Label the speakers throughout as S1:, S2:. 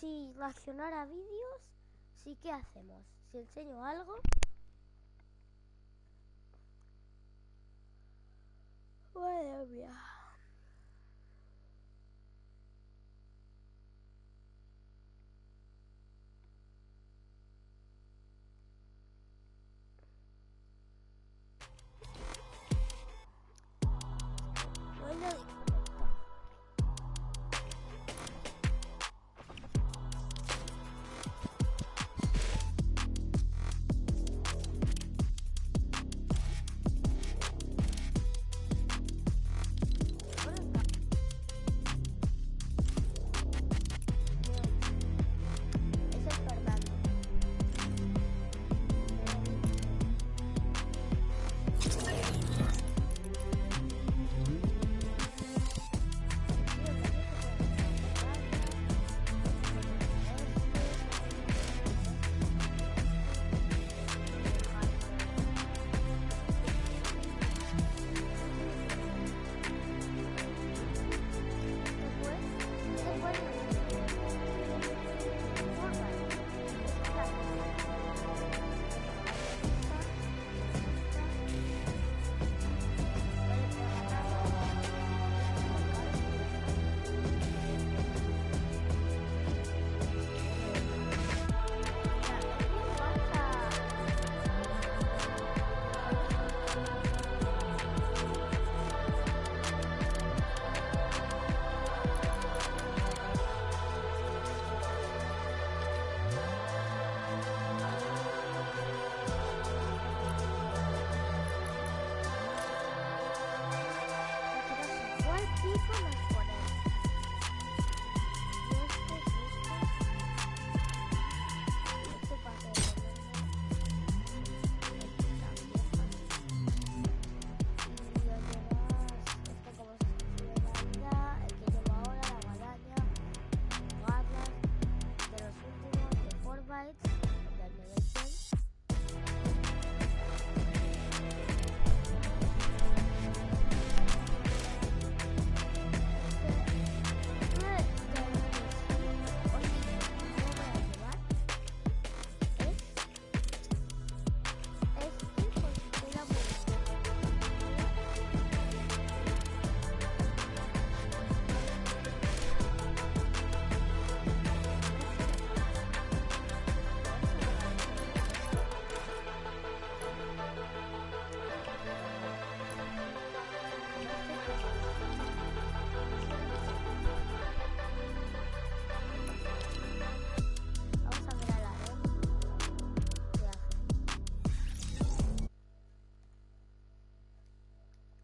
S1: si reaccionar a vídeos, sí que hacemos. Si enseño algo... Madre mía. No hay nadie conectado.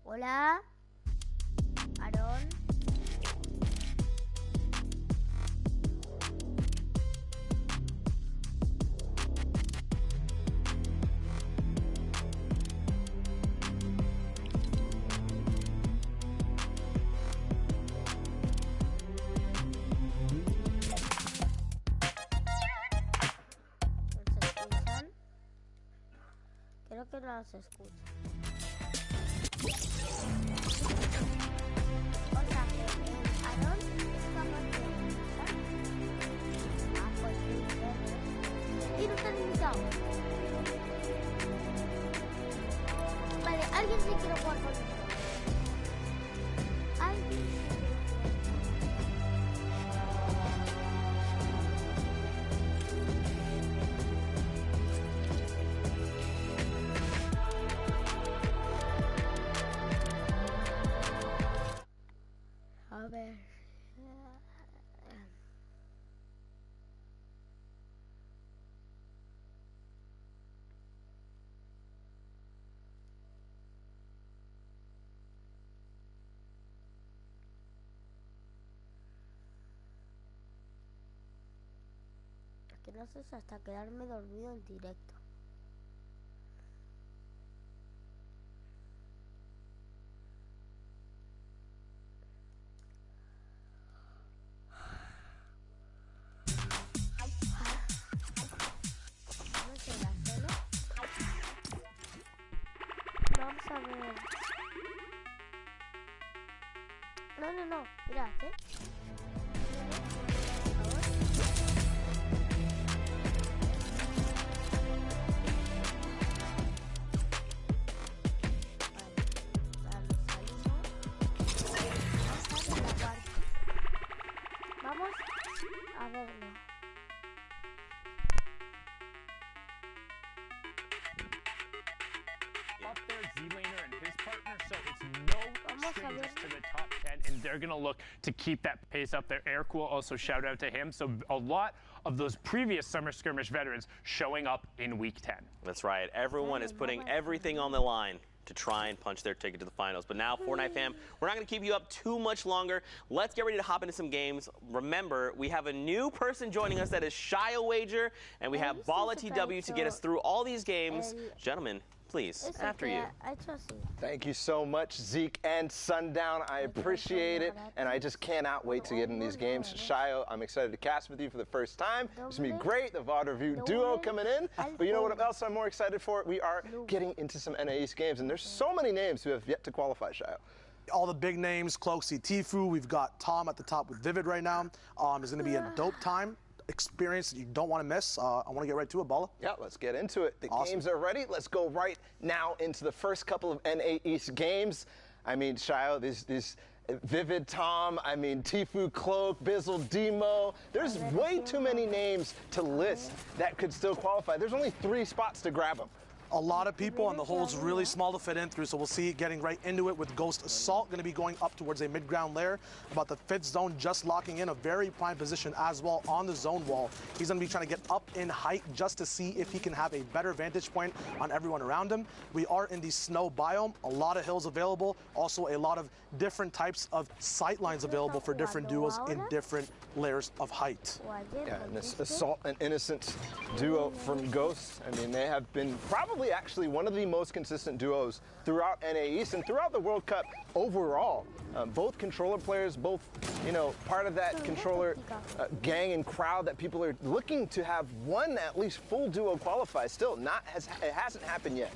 S1: Hola, Aarón. ¿Nos escuchan? Creo que no nos escuchan. O sea que Aarón es capaz de escuchar. Ah, pues sí. Y no están invitados. Vale, alguien se quiere jugar con nosotros. Alguien. A ver. Que no sé si hasta quedarme dormido en directo. Vamos a ver. No, mirad,
S2: Up there, Z-Laner and his partner, so it's no strangers to the top 10, and they're going to look to keep that pace up there. Aircool, also shout out to him. So a lot of those previous Summer Skirmish veterans showing up in Week 10.
S3: That's right. Everyone is putting everything on the line to try and punch their ticket to the finals. But now, Fortnite fam, we're not going to keep you up too much longer. Let's get ready to hop into some games. Remember, we have a new person joining us that is Shio Wager, and we have Bala TW to get us through all these games. Gentlemen, please, after you.
S1: I trust you.
S4: Thank you so much, Zeke and Sundown. I appreciate it, and I just cannot wait to get in these games. Shio, I'm excited to cast with you for the first time. It's going to be great. The VOD review duo coming in. But you know what else I'm more excited for? We are getting into some NA East games, and there's so many names who have yet to qualify, Shio.
S5: All the big names, Cloaksy, Tfue. We've got Tom at the top with Vivid right now. There's going to be a dope time experience that you don't want to miss. I want to get right to it, Bala.
S4: Yeah, let's get into it. The games are ready. Let's go right now into the first couple of NA East games. I mean, Shio, these Vivid, Tom, I mean, Tfue, Cloak, Bizzle, Demo. There's way too many names to list that could still qualify. There's only 3 spots to grab them.
S5: A lot of people, and the hole's really small to fit in through, so we'll see getting right into it with Ghost Assault, going to be going up towards a mid-ground layer, about the 5th zone, just locking in a very prime position as well on the zone wall. He's going to be trying to get up in height just to see if he can have a better vantage point on everyone around him. We are in the snow biome, a lot of hills available, also a lot of different types of sight lines available for different duos in different layers of height.
S4: Yeah, and this Assault and Innocence duo from Ghost, I mean, they have been probably actually one of the most consistent duos throughout NA East and throughout the World Cup overall. Both controller players, both, you know, part of that controller gang and crowd that people are looking to have one at least full duo qualify. Still, it hasn't happened yet.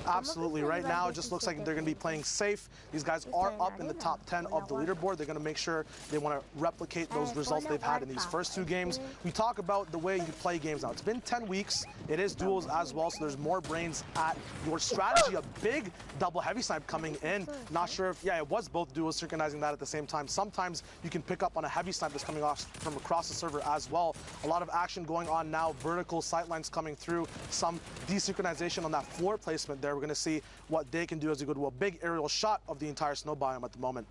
S5: Absolutely. Right now, it just looks like they're going to be playing safe. These guys are up in the top 10 of the leaderboard. They're going to make sure they want to replicate those results they've had in these first 2 games. We talk about the way you play games now. It's been 10 weeks. It is duels as well, so there's more brains at your strategy. A big double heavy snipe coming in. Not sure if, yeah, it was both duos synchronizing that at the same time. Sometimes you can pick up on a heavy snipe that's coming off from across the server as well. A lot of action going on now. Vertical sight lines coming through. Some desynchronization on that floor placement there. We're going to see what they can do as we go to a big aerial shot of the entire snow biome at the moment.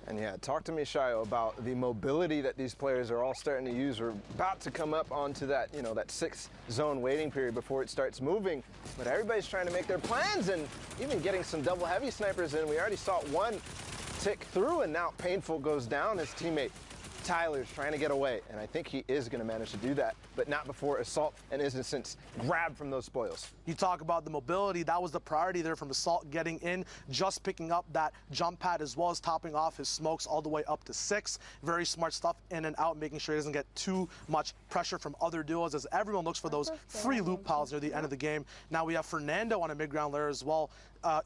S4: And yeah, talk to me, Shio, about the mobility that these players are all starting to use. We're about to come up onto that, you know, that 6th zone waiting period before it starts moving. But everybody's trying to make their plans and even getting some double heavy snipers in. We already saw one tick through, and now Painful goes down. His teammate Tyler's trying to get away, and I think he is going to manage to do that, but not before Assault and Innocence grab from those spoils.
S5: You talk about the mobility. That was the priority there from Assault getting in, just picking up that jump pad as well as topping off his smokes all the way up to 6. Very smart stuff in and out, making sure he doesn't get too much pressure from other duos as everyone looks for those free loot piles near the end of the game. Now we have Fernando on a mid-ground layer as well.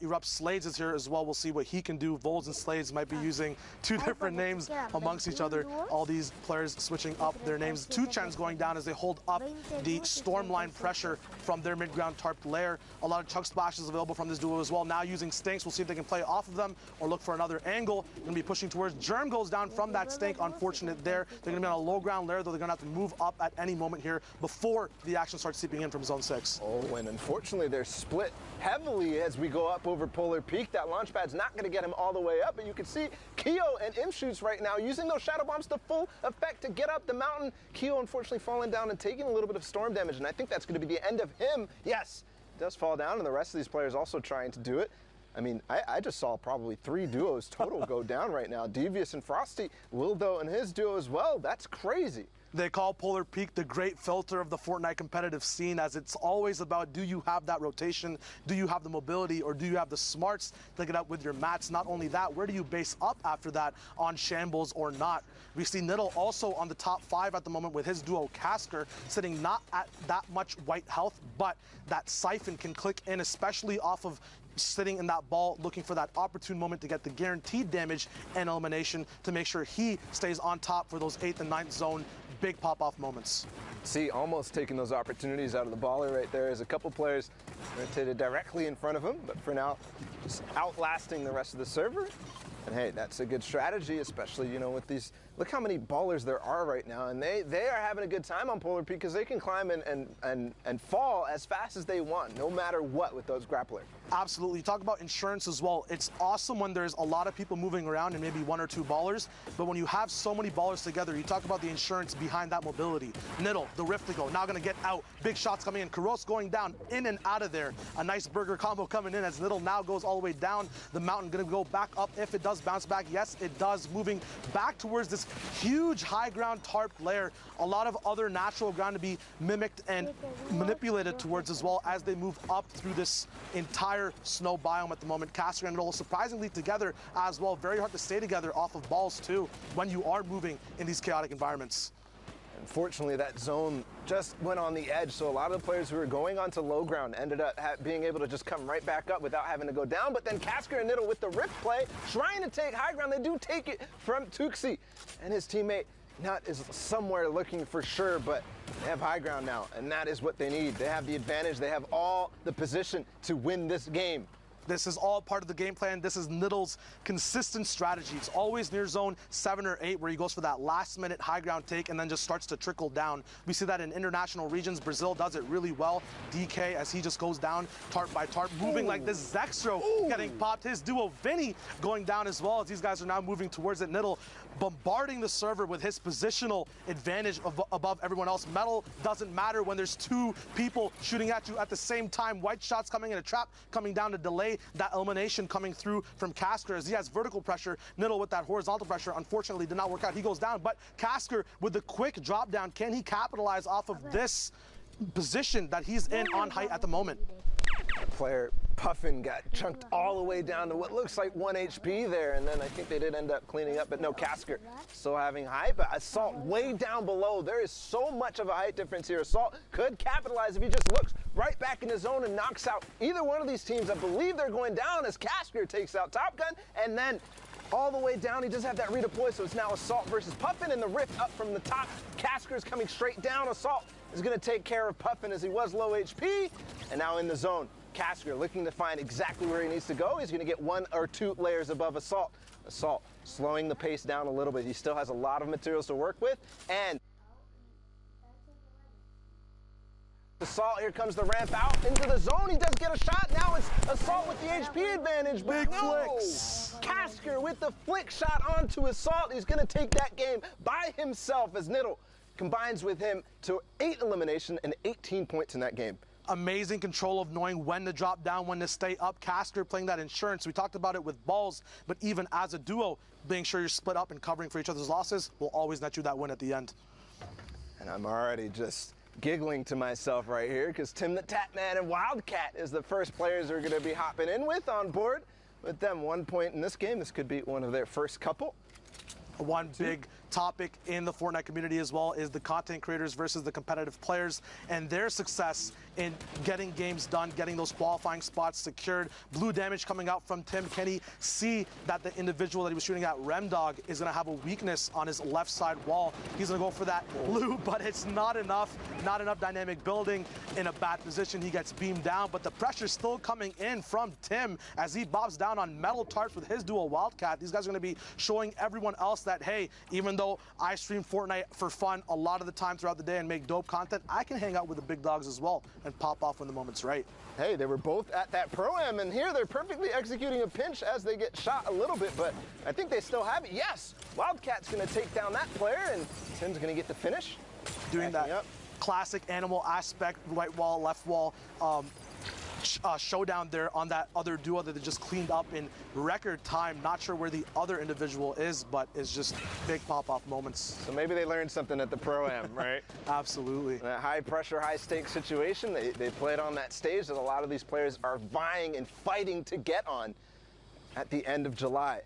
S5: Erupt Slades is here as well. We'll see what he can do. Vols and Slades might be using 2 different names amongst each other. All these players switching up their names. 2Chen's going down as they hold up the Stormline pressure from their mid-ground tarped layer. A lot of chunk splashes available from this duo as well. Now using Stinks. We'll see if they can play off of them or look for another angle. Going to be pushing towards Germ goes down from that Stink. Unfortunate there. They're going to be on a low ground layer, though they're going to have to move up at any moment here before the action starts seeping in from zone 6.
S4: Oh, and unfortunately they're split heavily as we go up over Polar Peak. That launch pad's not going to get him all the way up, but you can see Keo and Imshoots right now using those shadow bombs to full effect to get up the mountain. Keo unfortunately falling down and taking a little bit of storm damage, and I think that's going to be the end of him. Yes, does fall down, and the rest of these players also trying to do it. I mean, I just saw probably 3 duos total go down right now. Devious and Frosty, Wildo and his duo as well. That's crazy.
S5: They call Polar Peak the great filter of the Fortnite competitive scene, as it's always about, do you have that rotation, do you have the mobility, or do you have the smarts to get up with your mats? Not only that, where do you base up after that on shambles or not? We see Niddle also on the top 5 at the moment with his duo Casker, sitting not at that much white health, but that Siphon can click in, especially off of sitting in that ball, looking for that opportune moment to get the guaranteed damage and elimination to make sure he stays on top for those 8th and 9th zone big pop-off moments.
S4: See, almost taking those opportunities out of the baller right there as a couple players rotated directly in front of him, but for now, just outlasting the rest of the server. And hey, that's a good strategy, especially, you know, with these look how many ballers there are right now, and they are having a good time on Polar Peak because they can climb and fall as fast as they want, no matter what, with those grapplers.
S5: Absolutely. You talk about insurance as well. It's awesome when there's a lot of people moving around and maybe 1 or 2 ballers, but when you have so many ballers together, you talk about the insurance behind that mobility. Niddle, the Rift to go, now going to get out. Big shots coming in. Kuros going down, in and out of there. A nice burger combo coming in as Niddle now goes all the way down the mountain, going to go back up if it does bounce back. Yes, it does, moving back towards this huge high ground tarp layer. A lot of other natural ground to be mimicked and manipulated towards as well as they move up through this entire snow biome at the moment. Caster and Niddle surprisingly together as well. Very hard to stay together off of balls too when you are moving in these chaotic environments.
S4: Unfortunately, that zone just went on the edge, so a lot of the players who were going onto low ground ended up being able to just come right back up without having to go down. But then Casker and Niddle with the Rift play, trying to take high ground. They do take it from Tuxi, and his teammate Nut is somewhere looking for sure, but they have high ground now, and that is what they need. They have the advantage. They have all the position to win this game.
S5: This is all part of the game plan. This is Niddle's consistent strategy. It's always near zone 7 or 8 where he goes for that last-minute high ground take and then just starts to trickle down. We see that in international regions. Brazil does it really well. DK, as he just goes down tarp by tarp, moving like this. Zextro getting popped. His duo, Vinny, going down as well as these guys are now moving towards it. Niddle bombarding the server with his positional advantage above everyone else. Metal doesn't matter when there's 2 people shooting at you at the same time. White shots coming in, a trap coming down to delay that elimination coming through from Casker as he has vertical pressure. Niddle with that horizontal pressure unfortunately did not work out. He goes down, but Casker with the quick drop down, can he capitalize off of this position that he's in on height at the moment?
S4: Player Puffin got chunked all the way down to what looks like 1 HP there, and then I think they did end up cleaning up, but no, Casker still having height, but Assault way down below. There is so much of a height difference here. Assault could capitalize if he just looks right back in his zone and knocks out either one of these teams. I believe they're going down as Casker takes out Top Gun, and then all the way down, he does have that redeploy, so it's now Assault versus Puffin, and the Rift up from the top. Casker is coming straight down. Assault is going to take care of Puffin as he was low HP, and now in the zone. Casker looking to find exactly where he needs to go. He's going to get 1 or 2 layers above Assault. Assault slowing the pace down a little bit. He still has a lot of materials to work with. And Assault, here comes the ramp out into the zone. He does get a shot. Now it's Assault with the HP advantage. But
S5: Big flicks.
S4: Casker with the flick shot onto Assault. He's going to take that game by himself as Niddle combines with him to 8 elimination and 18 points in that game.
S5: Amazing control of knowing when to drop down, when to stay up. Casker playing that insurance. We talked about it with balls, but even as a duo, being sure you're split up and covering for each other's losses will always net you that win at the end.
S4: And I'm already just giggling to myself right here because Tim the Tatman and Wildcat is the first players we're going to be hopping in with on board. With them 1 point in this game, this could be one of their first couple.
S5: One big topic in the Fortnite community as well is the content creators versus the competitive players and their success in getting games done, getting those qualifying spots secured. Blue damage coming out from Tim. Can he see that the individual that he was shooting at, Remdog, is going to have a weakness on his left side wall? He's going to go for that blue, but it's not enough. Not enough dynamic building. In a bad position, he gets beamed down, but the pressure's still coming in from Tim as he bobs down on metal tarps with his duo Wildcat. These guys are going to be showing everyone else that, hey, even though I stream Fortnite for fun a lot of the time throughout the day and make dope content, I can hang out with the big dogs as well and pop off when the moment's right.
S4: Hey, they were both at that Pro-Am, and here they're perfectly executing a pinch as they get shot a little bit, but I think they still have it. Yes, Wildcat's going to take down that player, and Tim's going to get the finish.
S5: Doing that classic animal aspect, right wall, left wall, showdown there on that other duo that they just cleaned up in record time. Not sure where the other individual is, but it's just big pop-off moments.
S4: So maybe they learned something at the Pro-Am, right?
S5: Absolutely.
S4: That high-pressure, high-stakes situation, they played on that stage that a lot of these players are vying and fighting to get on at the end of July.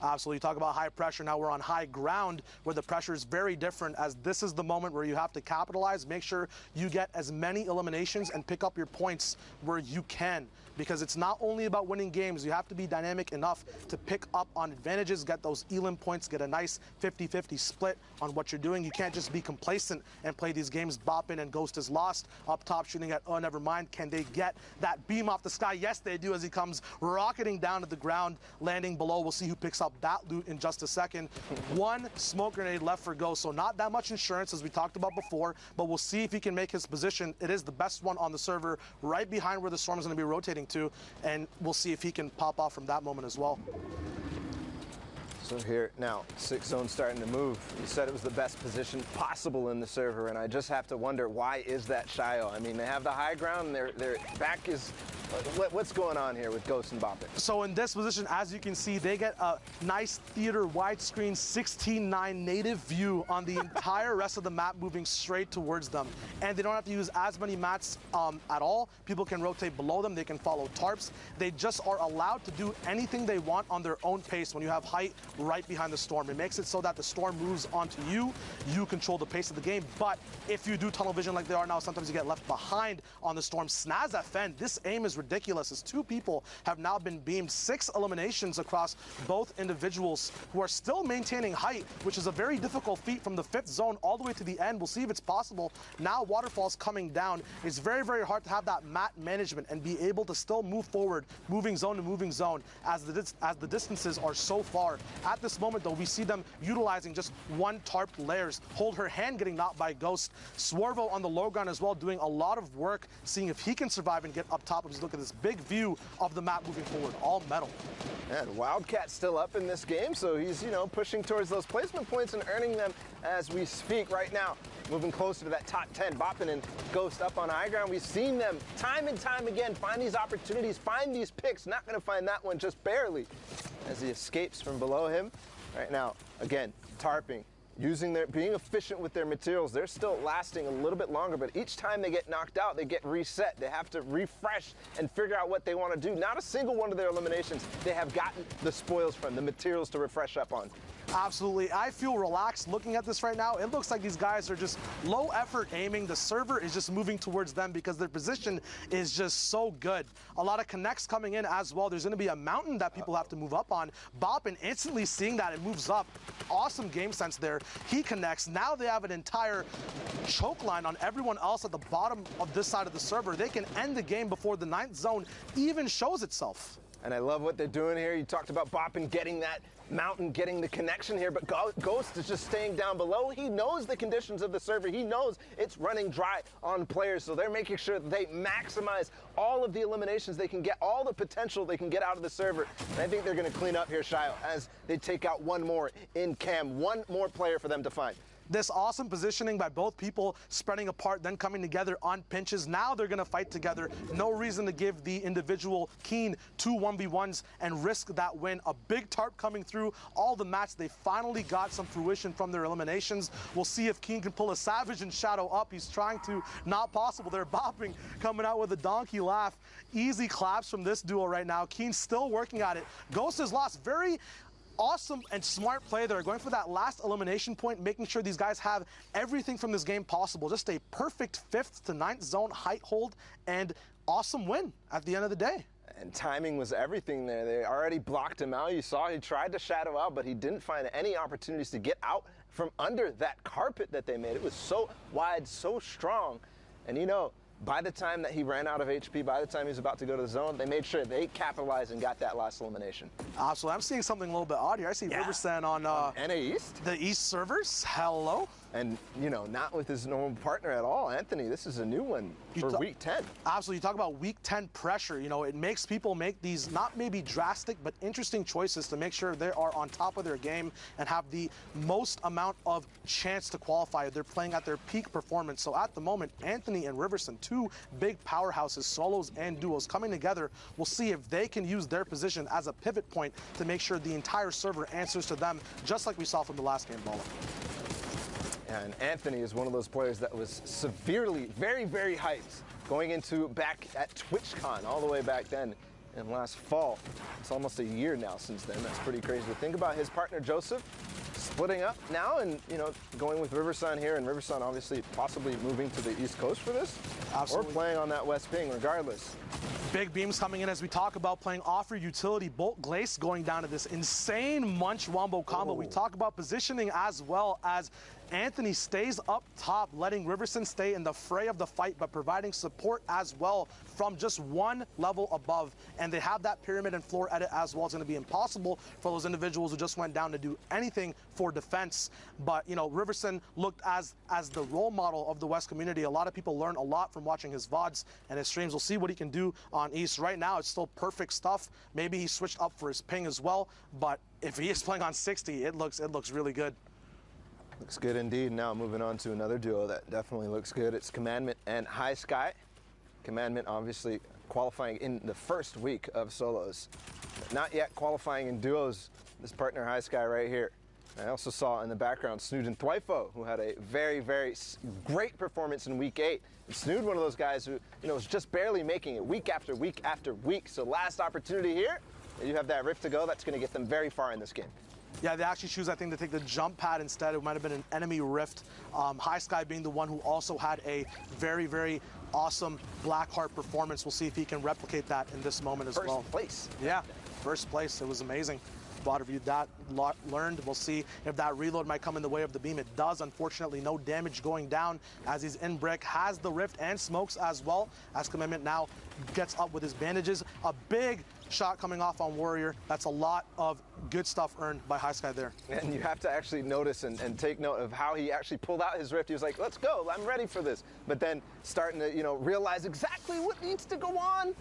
S5: Absolutely. Talk about high pressure. Now we're on high ground where the pressure is very different, as this is the moment where you have to capitalize. Make sure you get as many eliminations and pick up your points where you can, because it's not only about winning games. You have to be dynamic enough to pick up on advantages, get those elim points, get a nice 50-50 split on what you're doing. You can't just be complacent and play these games bopping and Ghost is lost. Up top shooting at, oh, never mind. Can they get that beam off the sky? Yes, they do, as he comes rocketing down to the ground, landing below. We'll see who picks up up that loot in just a second. One smoke grenade left for Ghost, so not that much insurance as we talked about before, but we'll see if he can make his position. It is the best one on the server, right behind where the storm is going to be rotating to, and we'll see if he can pop off from that moment as well.
S4: So here now, 6 zone starting to move. You said it was the best position possible in the server, and I just have to wonder, why is that Shio? I mean, they have the high ground, and their back is. What's going on here with Ghost and Boppin?
S5: So in this position, as you can see, they get a nice theater widescreen 16:9 native view on the entire rest of the map, moving straight towards them. And they don't have to use as many mats at all. People can rotate below them. They can follow tarps. They just are allowed to do anything they want on their own pace when you have height right behind the storm. It makes it so that the storm moves onto you. You control the pace of the game. But if you do tunnel vision like they are now, sometimes you get left behind on the storm. Snaz FN, this aim is ridiculous, as 2 people have now been beamed. 6 eliminations across both individuals who are still maintaining height, which is a very difficult feat from the 5th zone all the way to the end. We'll see if it's possible. Now waterfall's coming down. It's very, very hard to have that mat management and be able to still move forward, moving zone to moving zone, as the distances are so far. At this moment, though, we see them utilizing just 1 tarp layers. Hold Her Hand getting knocked by Ghost. Swervo on the low ground as well, doing a lot of work, seeing if he can survive and get up top. Just look at this big view of the map moving forward, all metal.
S4: And Wildcat's still up in this game, so he's, pushing towards those placement points and earning them as we speak right now. Moving closer to that top 10, Boppin and Ghost up on high ground. We've seen them time and time again find these opportunities, find these picks. Not going to find that one, just barely, as he escapes from below him. Right now, again, tarping, being efficient with their materials. They're still lasting a little bit longer, but each time they get knocked out, they get reset. They have to refresh and figure out what they want to do. Not a single one of their eliminations they have gotten the spoils from, the materials to refresh up on.
S5: Absolutely. I feel relaxed looking at this right now. It looks like these guys are just low effort aiming. The server is just moving towards them because their position is just so good. A lot of connects coming in as well. There's going to be a mountain that people have to move up on. Boppin instantly seeing that, it moves up. Awesome game sense there. He connects. Now they have an entire choke line on everyone else at the bottom of this side of the server. They can end the game before the 9th zone even shows itself.
S4: And I love what they're doing here. You talked about Boppin getting that mountain, getting the connection here, but Ghost is just staying down below. He knows the conditions of the server. He knows it's running dry on players, so they're making sure that they maximize all of the eliminations they can get, all the potential they can get out of the server. And I think they're going to clean up here, Shio, as they take out one more in Cam, one more player for them to find.
S5: This awesome positioning by both people, spreading apart, then coming together on pinches. Now they're going to fight together. No reason to give the individual Keen 2 1v1s and risk that win. A big tarp coming through all the mats. They finally got some fruition from their eliminations. We'll see if Keen can pull a Savage and Shadow up. He's trying to. Not possible. They're bopping, coming out with a donkey laugh. Easy claps from this duo right now. Keen's still working at it. Ghost is lost. Very awesome and smart play there, going for that last elimination point, making sure these guys have everything from this game possible. Just a perfect 5th to 9th zone height hold and awesome win at the end of the day.
S4: And timing was everything there. They already blocked him out. You saw he tried to shadow out, but he didn't find any opportunities to get out from under that carpet that they made. It was so wide, so strong. And by the time that he ran out of HP, by the time he was about to go to the zone, they made sure they capitalized and got that last elimination.
S5: Absolutely. I'm seeing something a little bit odd here. I see Riversen on
S4: NA East.
S5: The East servers. Hello.
S4: And, not with his normal partner at all. Anthony, this is a new one for week 10.
S5: Absolutely. You talk about week 10 pressure. It makes people make these not maybe drastic, but interesting choices to make sure they are on top of their game and have the most amount of chance to qualify. They're playing at their peak performance. So at the moment, Anthony and Riversen, 2 big powerhouses, solos and duos coming together. We'll see if they can use their position as a pivot point to make sure the entire server answers to them, just like we saw from the last game, Bala.
S4: And Anthony is one of those players that was severely, very, very hyped going into back at TwitchCon all the way back then in last fall. It's almost a year now since then. That's pretty crazy to think about. His partner Joseph splitting up now and, going with Riversen here, and Riversen obviously possibly moving to the East Coast for this.
S5: Absolutely.
S4: Or playing on that West Ping regardless.
S5: Big beams coming in as we talk about playing off your utility. Bolt Glace going down to this insane Munch Wombo combo. We talk about positioning as well as Anthony stays up top, letting Riverson stay in the fray of the fight, but providing support as well from just one level above. And they have that pyramid and floor edit as well. It's going to be impossible for those individuals who just went down to do anything for defense. But, you know, Riverson looked as the role model of the West community. A lot of people learn a lot from watching his VODs and his streams. We'll see what he can do on East. Right now, it's still perfect stuff. Maybe he switched up for his ping as well. But if he is playing on 60, it looks really good.
S4: Looks good indeed. Now moving on to another duo that definitely looks good. It's Commandment and High Sky. Commandment obviously qualifying in the first week of solos. Not yet qualifying in duos. This partner High Sky right here. I also saw in the background Snood and Thwifo, who had a very, very great performance in week 8. And Snood, one of those guys who, you know, was just barely making it week after week after week. So last opportunity here. You have that rift to go. That's going to get them very far in this game.
S5: Yeah, they actually choose, I think, to take the jump pad instead. It might have been an enemy rift. High Sky being the one who also had a very, very awesome Blackheart performance. We'll see if he can replicate that in this moment as well.
S4: First place.
S5: Yeah, first place. It was amazing. VOD reviewed that, learned. We'll see if that reload might come in the way of the beam. It does, unfortunately. No damage going down as he's in brick. Has the rift and smokes as well, as Commandment now gets up with his bandages. A big shot coming off on Warrior. That's a lot of good stuff earned by High Sky there.
S4: And you have to actually notice and take note of how he actually pulled out his rift. He was like, let's go, I'm ready for this. But then starting to, you know, realize exactly what needs to go on.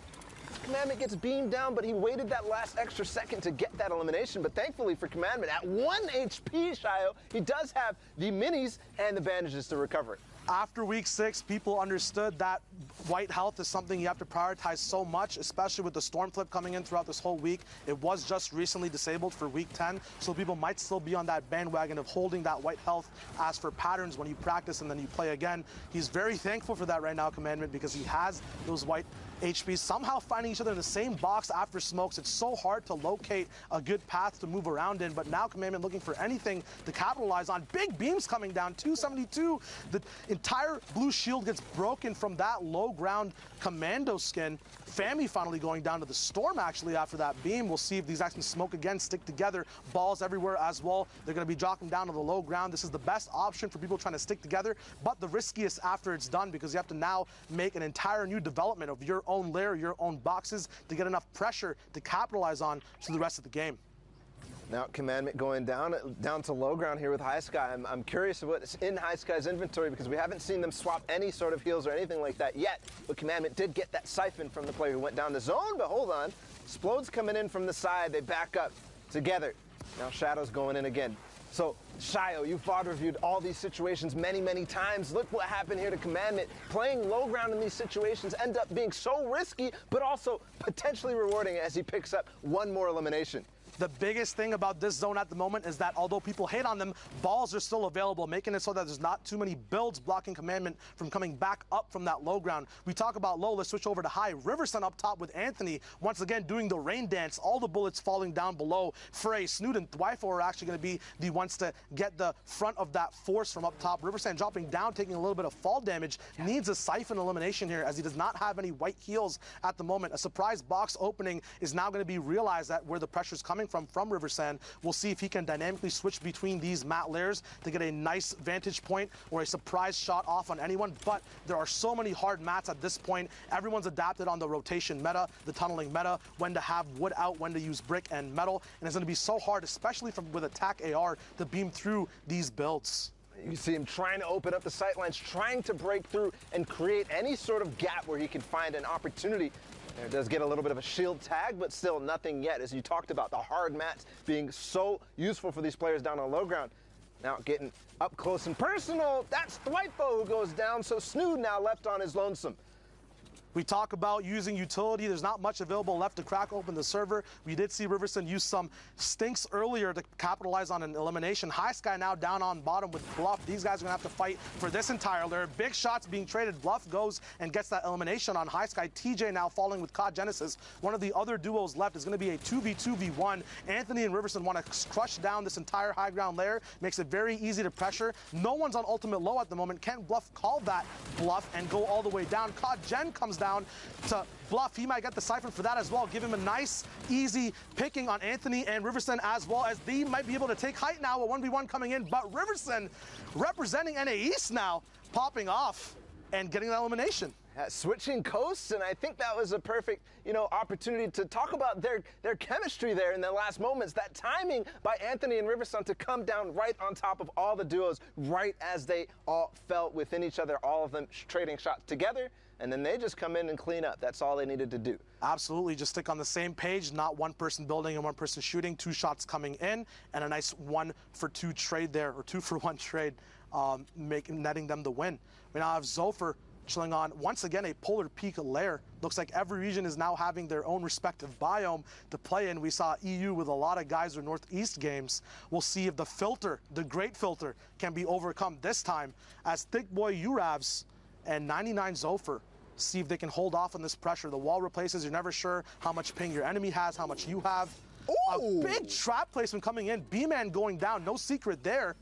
S4: Commandment gets beamed down, but he waited that last extra second to get that elimination. But thankfully for Commandment, at 1 HP, Shio, he does have the minis and the bandages to recover it.
S5: After week 6, people understood that white health is something you have to prioritize so much, especially with the storm flip coming in throughout this whole week. It was just recently disabled for week 10, so people might still be on that bandwagon of holding that white health as for patterns when you practice and then you play again. He's very thankful for that right now, Commandment, because he has those white HPs somehow finding each other in the same box after smokes. It's so hard to locate a good path to move around in, but now Commandment looking for anything to capitalize on. Big beams coming down, 272. The entire blue shield gets broken from that low ground commando skin. Fami finally going down to the storm actually after that beam. We'll see if these guys can smoke again, stick together. Balls everywhere as well. They're going to be dropping down to the low ground. This is the best option for people trying to stick together, but the riskiest after it's done, because you have to now make an entire new development of your own layer, your own boxes to get enough pressure to capitalize on to the rest of the game.
S4: Now Commandment going down to low ground here with High Sky. I'm curious of what's in High Sky's inventory, because we haven't seen them swap any sort of heals or anything like that yet. But Commandment did get that siphon from the player who went down the zone, but hold on. Explode's coming in from the side. They back up together. Now Shadow's going in again. So, Shio, you've VOD reviewed all these situations many, many times. Look what happened here to Commandment. Playing low ground in these situations end up being so risky, but also potentially rewarding as he picks up one more elimination.
S5: The biggest thing about this zone at the moment is that although people hate on them, balls are still available, making it so that there's not too many builds blocking Commandment from coming back up from that low ground. We talk about low, let's switch over to high. Riverson up top with Anthony, once again doing the rain dance, all the bullets falling down below. Frey, Snood, and Thwifo are actually going to be the ones to get the front of that force from up top. Riverson dropping down, taking a little bit of fall damage, needs a siphon elimination here as he does not have any white heals at the moment. A surprise box opening is now going to be realized that where the pressure is coming from Riversand. We'll see if he can dynamically switch between these mat layers to get a nice vantage point or a surprise shot off on anyone, but there are so many hard mats at this point. Everyone's adapted on the rotation meta, the tunneling meta, when to have wood out, when to use brick and metal, and it's going to be so hard, especially with attack AR, to beam through these builds.
S4: You see him trying to open up the sightlines, trying to break through and create any sort of gap where he can find an opportunity. It does get a little bit of a shield tag, but still nothing yet. As you talked about, the hard mats being so useful for these players down on low ground. Now getting up close and personal, that's Thwifo who goes down, so Snood now left on his lonesome.
S5: We talk about using utility. There's not much available left to crack open the server. We did see Riverson use some stinks earlier to capitalize on an elimination. High Sky now down on bottom with Bluff. These guys are going to have to fight for this entire layer. Big shots being traded. Bluff goes and gets that elimination on High Sky. TJ now falling with COD Genesis. One of the other duos left is going to be a 2v2v1. Anthony and Riverson want to crush down this entire high ground layer. Makes it very easy to pressure. No one's on ultimate low at the moment. Can Bluff call that bluff and go all the way down? COD Gen comes down down to bluff. He might get the siphon for that as well. Give him a nice, easy picking on Anthony and Riverson, as well as they might be able to take height now. A 1v1 coming in, but Riverson representing NA East now, popping off and getting that elimination.
S4: Switching coasts, and I think that was a perfect, opportunity to talk about their chemistry there in the last moments. That timing by Anthony and Riverson to come down right on top of all the duos, right as they all fell within each other, all of them trading shots together, and then they just come in and clean up. That's all they needed to do.
S5: Absolutely, just stick on the same page, not one person building and one person shooting, 2 shots coming in, and a nice 1-for-2 trade there, or 2-for-1 trade, netting them the win. We now have Zofer chilling on, once again, a Polar Peak lair. Looks like every region is now having their own respective biome to play in. We saw EU with a lot of guys or Northeast games. We'll see if the filter, the great filter, can be overcome this time as Thick Boy Uravs and 99 Zofer see if they can hold off on this pressure. The wall replaces, you're never sure how much ping your enemy has, how much you have. Ooh. A big trap placement coming in, B-Man going down, no secret there,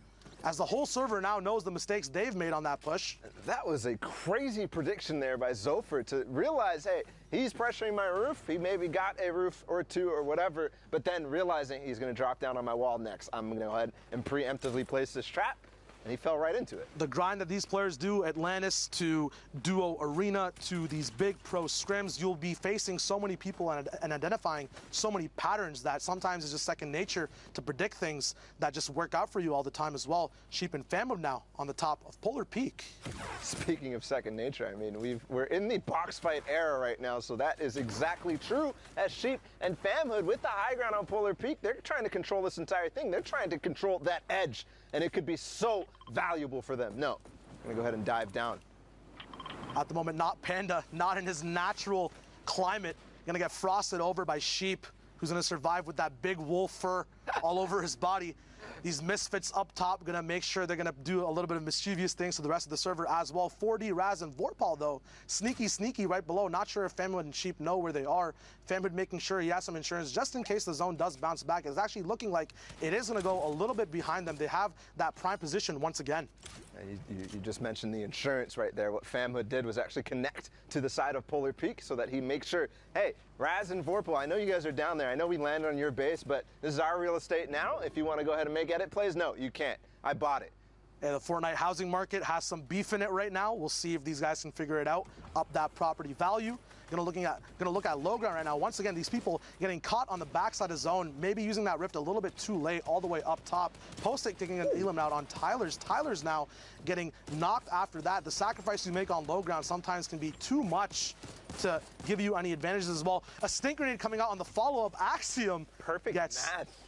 S5: as the whole server now knows the mistakes they've made on that push.
S4: That was a crazy prediction there by Zofer to realize, hey, he's pressuring my roof. He maybe got a roof or 2 or whatever, but then realizing he's going to drop down on my wall next. I'm going to go ahead and preemptively place this trap. And he fell right into it.
S5: The grind that these players do, Atlantis to Duo Arena to these big pro scrims, you'll be facing so many people and identifying so many patterns that sometimes it's just second nature to predict things that just work out for you all the time as well. Sheep and Family now on the top of Polar Peak.
S4: Speaking of second nature, I mean, we're in the box fight era right now, so that is exactly true. As Sheep and Famhood with the high ground on Polar Peak, they're trying to control this entire thing. They're trying to control that edge, and it could be so valuable for them. No, I'm gonna go ahead and dive down.
S5: At the moment, not Panda, not in his natural climate. Gonna get frosted over by Sheep, who's gonna survive with that big wolf fur all over his body. These misfits up top gonna make sure they're gonna do a little bit of mischievous things to the rest of the server as well. 4D, Raz, and Vorpal though, sneaky right below. Not sure if Famwood and Sheep know where they are. Famwood making sure he has some insurance just in case the zone does bounce back. It's actually looking like it is gonna go a little bit behind them. They have that prime position once again.
S4: You just mentioned the insurance right there. What Famhood did was actually connect to the side of Polar Peak so that he makes sure, hey, Raz and Vorpal, I know you guys are down there. I know we landed on your base, but this is our real estate now. If you want to go ahead and make edit plays, no, you can't. I bought it.
S5: The Fortnite housing market has some beef in it right now. We'll see if these guys can figure it out, up that property value. Gonna look at low ground right now. Once again, these people getting caught on the backside of zone, maybe using that rift a little bit too late, all the way up top. Postic taking an elim out on Tyler's. Tyler's now getting knocked after that. The sacrifice you make on low ground sometimes can be too much to give you any advantages as well. A stink grenade coming out on the follow-up. Axiom
S4: perfect
S5: gets
S4: math.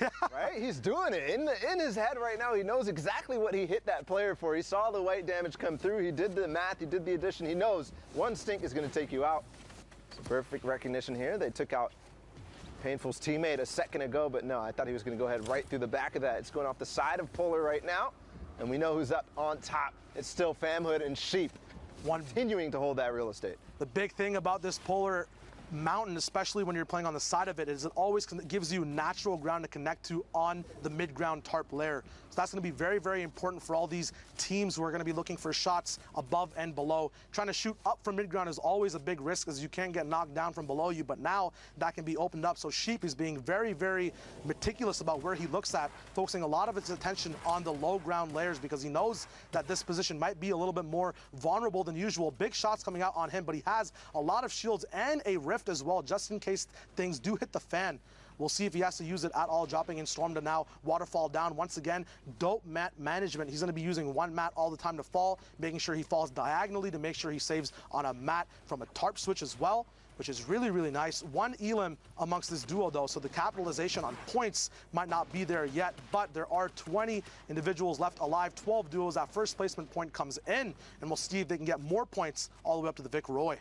S4: Yeah. Right? He's doing it in his head right now. He knows exactly what he hit that player for. He saw the white damage come through. He did the math. He did the addition. He knows one stink is going to take you out. So perfect recognition here. They took out Painful's teammate a second ago, but no, I thought he was going to go ahead right through the back of that. It's going off the side of Polar right now, and we know who's up on top. It's still Famhood and Sheep continuing to hold that real estate.
S5: The big thing about this Polar mountain, especially when you're playing on the side of it, is it always gives you natural ground to connect to on the mid-ground tarp layer. So that's going to be very important for all these teams who are going to be looking for shots above and below. Trying to shoot up from mid-ground is always a big risk as you can get knocked down from below you, but now that can be opened up. So Sheep is being very meticulous about where he looks at, focusing a lot of his attention on the low ground layers because he knows that this position might be a little bit more vulnerable than usual. Big shots coming out on him, but he has a lot of shields and a rift as well, just in case things do hit the fan. We'll see if he has to use it at all. Dropping in Storm to now waterfall down once again. Dope mat management. He's going to be using one mat all the time to fall, making sure he falls diagonally to make sure he saves on a mat from a tarp switch as well, which is really nice. One elim amongst this duo though, so the capitalization on points might not be there yet, but there are 20 individuals left alive, 12 duos. That first placement point comes in, and we'll see if they can get more points all the way up to the Vic Roy.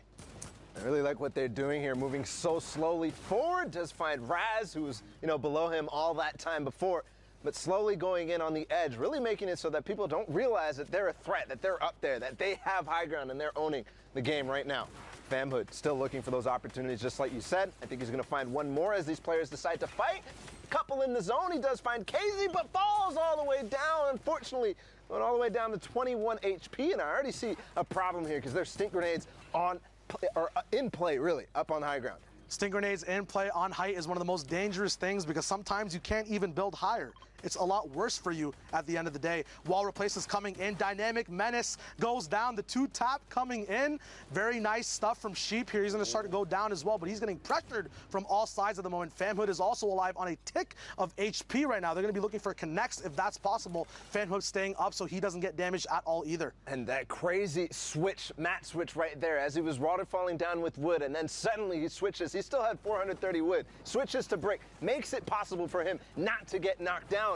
S4: I really like what they're doing here, moving so slowly forward. Does find Raz, who's below him all that time before, but slowly going in on the edge, really making it so that people don't realize that they're a threat, that they're up there, that they have high ground, and they're owning the game right now. Famhood still looking for those opportunities, just like you said. I think he's going to find one more as these players decide to fight. Couple in the zone. He does find KZ, but falls all the way down, unfortunately, going all the way down to 21 HP, and I already see a problem here because there's stink grenades on in play, really, up on high ground.
S5: Sting grenades in play on height is one of the most dangerous things because sometimes you can't even build higher. It's a lot worse for you at the end of the day. Wall replaces coming in. Dynamic Menace goes down. The 2-tap coming in. Very nice stuff from Sheep here. He's going to start to go down as well, but he's getting pressured from all sides at the moment. Fanhood is also alive on a tick of HP right now. They're going to be looking for connects if that's possible. Fanhood staying up so he doesn't get damaged at all either.
S4: And that crazy switch, mat switch right there as he was waterfalling down with wood, and then suddenly he switches. He still had 430 wood. Switches to brick. Makes it possible for him not to get knocked down.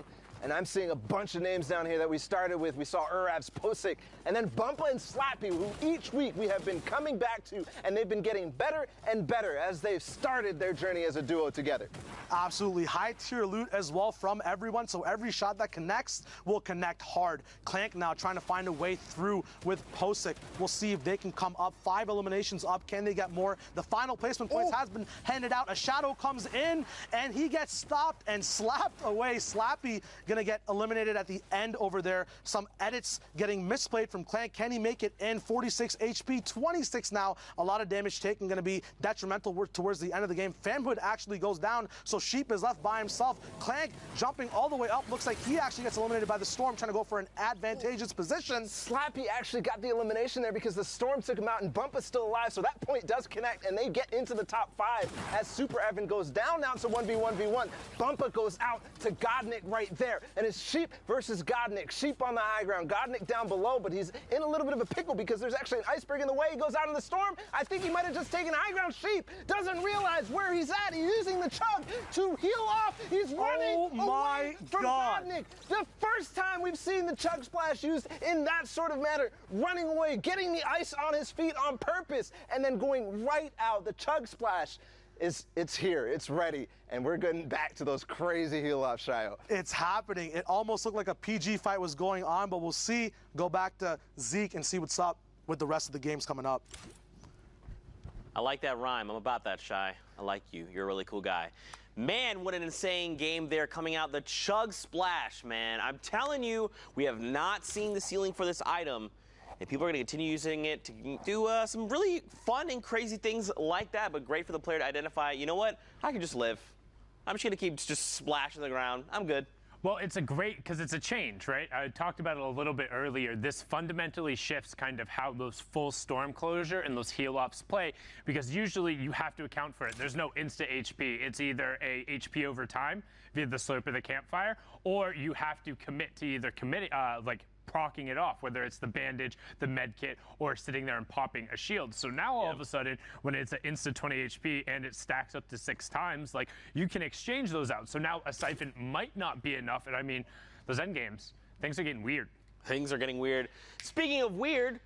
S4: And I'm seeing a bunch of names down here that we started with. We saw Uravs, Posick, and then Bumpa and Slappy, who each week we have been coming back to, and they've been getting better and better as they've started their journey as a duo together.
S5: Absolutely. High tier loot as well from everyone, so every shot that connects will connect hard. Clank now trying to find a way through with Posick. We'll see if they can come up. 5 eliminations up. Can they get more? The final placement points has been handed out. A shadow comes in, and he gets stopped and slapped away. Slappy gonna get eliminated at the end over there. Some edits getting misplayed from Clank. Can he make it in? 46 HP, 26 now. A lot of damage taken, gonna be detrimental towards the end of the game. Fanhood actually goes down, so Sheep is left by himself. Clank jumping all the way up. Looks like he actually gets eliminated by the Storm, trying to go for an advantageous position.
S4: Slappy actually got the elimination there because the Storm took him out, and Bumpa's still alive, so that point does connect, and they get into the top 5 as Super Evan goes down now to 1v1v1. Bumpa goes out to Godnik right there. And it's Sheep versus Godnik. Sheep on the high ground, Godnik down below, but he's in a little bit of a pickle because there's actually an iceberg in the way. He goes out in the storm. I think he might have just taken high ground. Sheep doesn't realize where he's at. He's using the chug to heal off. He's running away from Godnik. The first time we've seen the chug splash used in that sort of manner. Running away, getting the ice on his feet on purpose, and then going right out. The chug splash. It's here, it's ready, and we're getting back to those crazy heal-offs, Shayo.
S5: It's happening. It almost looked like a PG fight was going on, but we'll see. Go back to Zeke and see what's up with the rest of the games coming up.
S3: I like that rhyme. I'm about that, Shy. I like you. You're a really cool guy. Man, what an insane game there coming out. The Chug Splash, man. I'm telling you, we have not seen the ceiling for this item. And people are going to continue using it to do some really fun and crazy things like that, but great for the player to identify, you know what, I can just live. I'm just going to keep just splashing the ground. I'm good.
S2: Well, it's a great, because it's a change, right? I talked about it a little bit earlier. This fundamentally shifts kind of how those full storm closure and those heal-offs play, because usually you have to account for it. There's no insta HP. It's either a HP over time via the Slurp or the Campfire, or you have to commit to either proccing it off, whether it's the bandage, the med kit, or sitting there and popping a shield. So now all of a sudden, when it's an insta 20 HP and it stacks up to 6 times, like, you can exchange those out. So now a siphon might not be enough. And I mean, those end games, things are getting weird.
S3: Things are getting weird. Speaking of weird,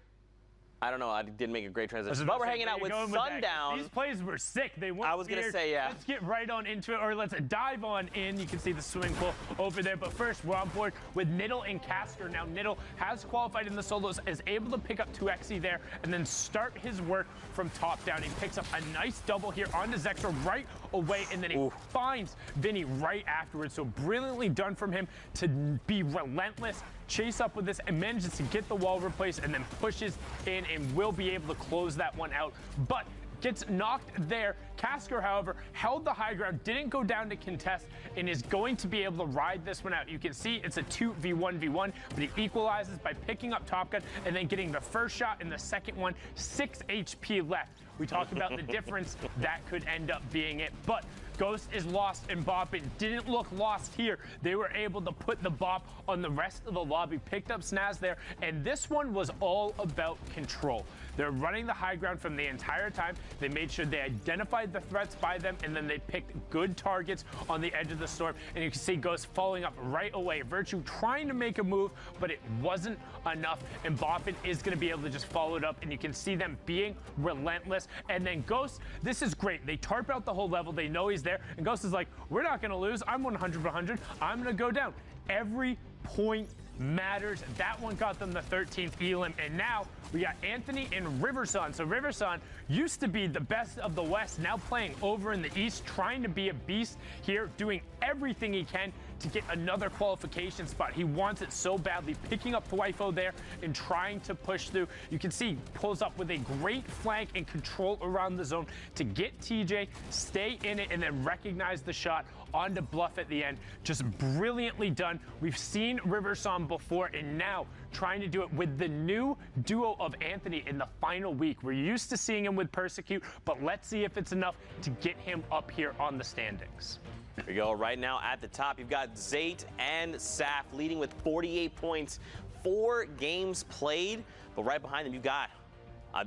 S3: I don't know. I didn't make a great transition. But we're hanging out with Sundown.
S2: These plays were sick. They weren't
S3: I was going to say, yeah.
S2: Let's get right on into it, or let's dive on in. You can see the swimming pool over there. But first, we're on board with Niddle and Casker. Now, Niddle has qualified in the solos, is able to pick up 2xe there, and then start his work from top down. He picks up a nice double here onto Zextra right away, and then he finds Vinny right afterwards. So brilliantly done from him to be relentless, chase up with this, and manages to get the wall replaced, and then pushes in and will be able to close that one out. But gets knocked there. Casker, however, held the high ground, didn't go down to contest, and is going to be able to ride this one out. You can see it's a 2v1v1, but he equalizes by picking up Top Gun and then getting the first shot and the second one. 6 HP left. We talked about the difference that could end up being it, but Ghost is lost and Bop. It didn't look lost here. They were able to put the Bop on the rest of the lobby, picked up Snaz there, and this one was all about control. They're running the high ground from the entire time. They made sure they identified the threats by them, and then they picked good targets on the edge of the storm. And you can see Ghost following up right away. Virtue trying to make a move, but it wasn't enough, and Boppin is going to be able to just follow it up, and you can see them being relentless. And then Ghost, this is great. They tarp out the whole level. They know he's there, and Ghost is like, we're not going to lose. I'm 100/100. I'm going to go down. Every point matters. That one got them the 13th elim, and now we got Anthony and Riverson. So Riverson used to be the best of the West, now playing over in the East, trying to be a beast here, doing everything he can to get another qualification spot. He wants it so badly, picking up Twyfo there and trying to push through. You can see he pulls up with a great flank and control around the zone to get TJ, stay in it, and then recognize the shot onto Bluff at the end. Just brilliantly done. We've seen Riversom before, and now trying to do it with the new duo of Anthony in the final week. We're used to seeing him with Persecute, but let's see if it's enough to get him up here on the standings.
S3: Here we go. Right now at the top, you've got Zayt and Saf leading with 48 points, 4 games played. But right behind them, you've got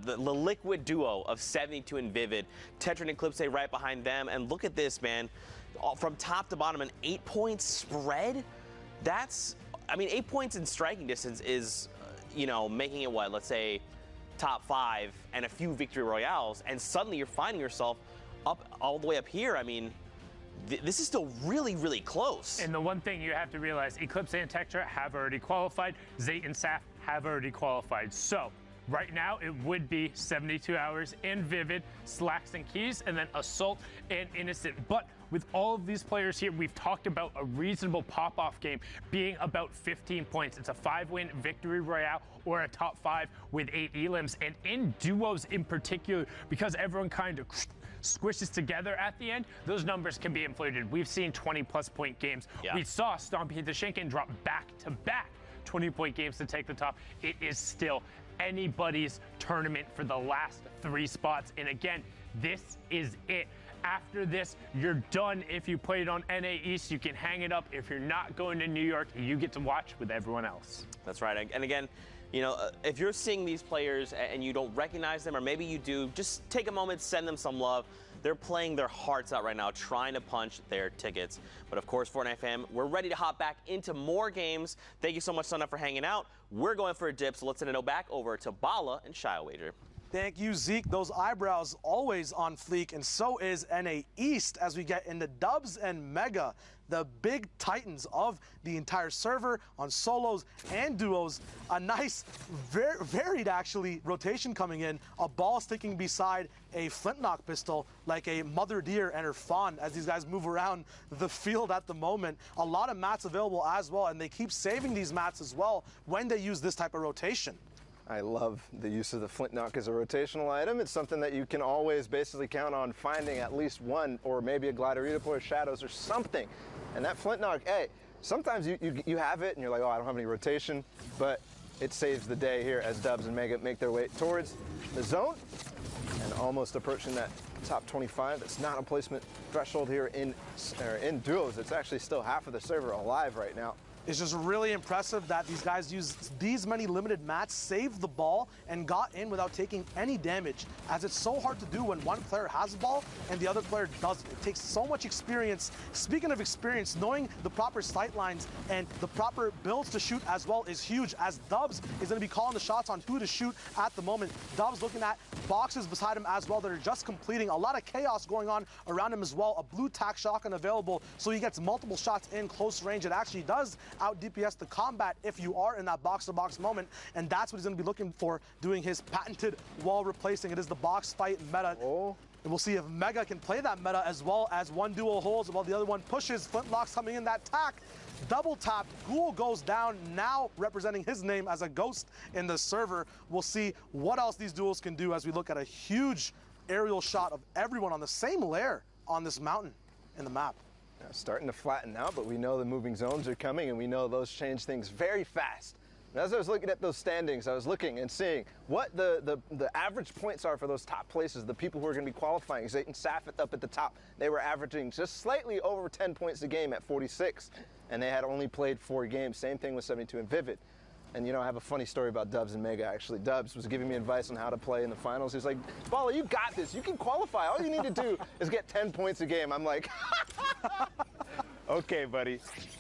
S3: the liquid duo of 72 and Vivid. Tetra and Eclipse right behind them. And look at this, man. From top to bottom, an 8-point spread. That's, I mean, 8 points in striking distance is, you know, making it what, let's say top 5 and a few victory royales. And suddenly you're finding yourself up all the way up here. I mean, this is still really, really close.
S2: And the one thing you have to realize, Eclipse and Tetra have already qualified. Zayt and Saf have already qualified. So right now it would be 72 hours and Vivid, Slacks and Keys, and then Assault and Innocent. But with all of these players here, we've talked about a reasonable pop-off game being about 15 points. It's a 5-win victory royale or a top 5 with 8 elims. And in duos in particular, because everyone kind of squishes together at the end, those numbers can be inflated. We've seen 20-plus point games. Yeah. We saw Stompy and Shinken drop back-to-back 20-point games to take the top. It is still anybody's tournament for the last 3 spots. And again, this is it. After this, you're done. If you played on NA East, you can hang it up. If you're not going to New York, you get to watch with everyone else.
S3: That's right. And again, you know, if you're seeing these players and you don't recognize them, or maybe you do, just take a moment, send them some love. They're playing their hearts out right now, trying to punch their tickets. But of course, Fortnite fam, we're ready to hop back into more games. Thank you so much, Sona, for hanging out. We're going for a dip, so let's send it back over to Bala and Shy Wager.
S5: Thank you, Zeke. Those eyebrows always on fleek, and so is NA East as we get into Dubs and Mega, the big titans of the entire server on solos and duos. A nice, varied actually rotation coming in. A ball sticking beside a flintlock pistol like a mother deer and her fawn as these guys move around the field at the moment. A lot of mats available as well, and they keep saving these mats as well when they use this type of rotation.
S4: I love the use of the flintlock as a rotational item. It's something that you can always basically count on finding at least one, or maybe a glider redeploy, shadows, or something. And that flintlock, hey, sometimes you have it and you're like, oh, I don't have any rotation, but it saves the day here as Dubs and Mega make their way towards the zone and almost approaching that top 25. That's not a placement threshold here in duos. It's actually still half of the server alive right now.
S5: It's just really impressive that these guys used these many limited mats, saved the ball, and got in without taking any damage, as it's so hard to do when one player has the ball and the other player doesn't. It takes so much experience. Speaking of experience, knowing the proper sight lines and the proper builds to shoot as well is huge, as Dubs is going to be calling the shots on who to shoot at the moment. Dubs looking at boxes beside him as well that are just completing. A lot of chaos going on around him as well. A blue tack shotgun available, so he gets multiple shots in close range. It actually does out DPS the combat if you are in that box-to-box moment, and that's what he's going to be looking for, doing his patented wall replacing. It is the box fight meta. Oh. And we'll see if Mega can play that meta as well, as one duo holds while the other one pushes. Flintlocks coming in that tack. Double tap. Ghoul goes down, now representing his name as a ghost in the server. We'll see what else these duels can do as we look at a huge aerial shot of everyone on the same layer on this mountain in the map.
S4: Starting to flatten out, but we know the moving zones are coming, and we know those change things very fast. And as I was looking at those standings, I was looking and seeing what the average points are for those top places, the people who are going to be qualifying. Zayt and Saf up at the top, they were averaging just slightly over 10 points a game at 46, and they had only played 4 games. Same thing with 72 and Vivid. And, you know, I have a funny story about Dubs and Mega, actually. Dubs was giving me advice on how to play in the finals. He was like, Bala, you got this. You can qualify. All you need to do is get 10 points a game. I'm like, okay, buddy.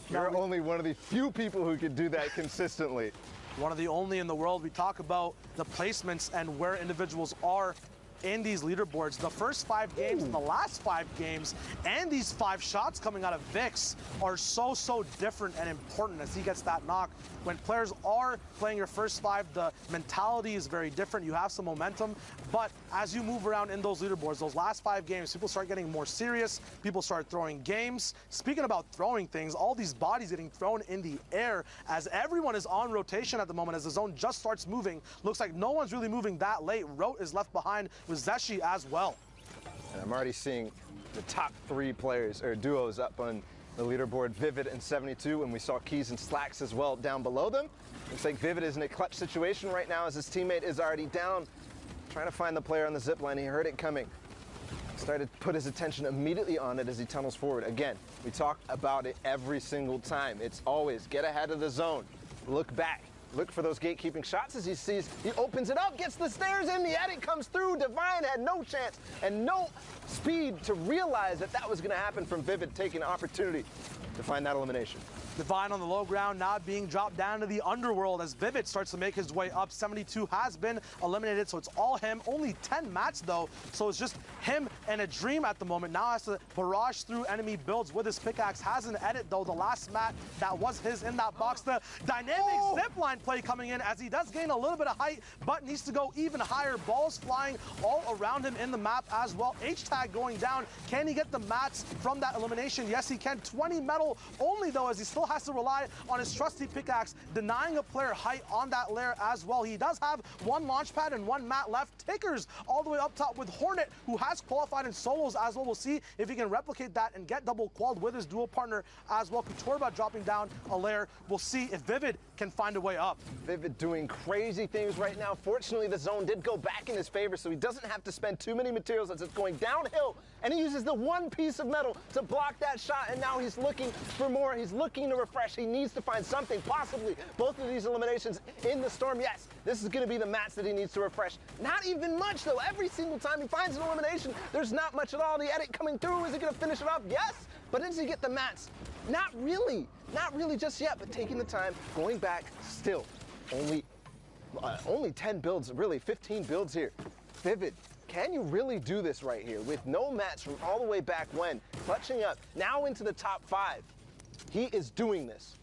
S4: You're only one of the few people who can do that consistently.
S5: One of the only in the world. We talk about the placements and where individuals are in these leaderboards. The first 5 games and the last 5 games and these 5 shots coming out of Vix are so different and important as he gets that knock. When players are playing your first 5, the mentality is very different. You have some momentum, but as you move around in those leaderboards, those last 5 games, people start getting more serious. People start throwing games. Speaking about throwing things, all these bodies getting thrown in the air as everyone is on rotation at the moment as the zone just starts moving. Looks like no one's really moving that late. Rote is left behind with Zeshi as well.
S4: And I'm already seeing the top 3 players or duos up on the leaderboard, Vivid and 72, and we saw Keys and Slacks as well down below them. Looks like Vivid is in a clutch situation right now as his teammate is already down, trying to find the player on the zip line. He heard it coming. Started to put his attention immediately on it as he tunnels forward. Again, we talk about it every single time. It's always get ahead of the zone, look back, look for those gatekeeping shots as he sees, he opens it up, gets the stairs in, the edit comes through. Divine had no chance and no speed to realize that that was going to happen from Vivid, taking an opportunity to find that elimination.
S5: Divine on the low ground now being dropped down to the underworld as Vivid starts to make his way up. 72 has been eliminated, so it's all him. Only 10 mats though, so it's just him and a Dream at the moment. Now has to barrage through enemy builds with his pickaxe. Has an edit though. The last mat that was his in that box. The dynamic zipline play coming in as he does gain a little bit of height, but needs to go even higher. Balls flying all around him in the map as well. H-tag going down. Can he get the mats from that elimination? Yes, he can. 20 metal only though, as he still has to rely on his trusty pickaxe, denying a player height on that layer as well. He does have 1 launch pad and 1 mat left. Tickers all the way up top with Hornet, who has qualified in solos as well. We'll see if he can replicate that and get double qualled with his dual partner as well. Kuturba dropping down a layer. We'll see if Vivid can find a way up.
S4: Vivid doing crazy things right now. Fortunately, the zone did go back in his favor, so he doesn't have to spend too many materials as it's going downhill, and he uses the 1 piece of metal to block that shot, and now he's looking for more. He's looking to refresh. He needs to find something, possibly both of these eliminations in the storm. Yes, this is going to be the mats that he needs to refresh. Not even much, though. Every single time he finds an elimination, there's not much at all. The edit coming through, is he going to finish it off? Yes, but does he get the mats? Not really. Not really just yet, but taking the time, going back, still only 10 builds, really 15 builds here. Vivid, can you really do this right here with no mats from all the way back when? Clutching up, now into the top 5. He is doing this.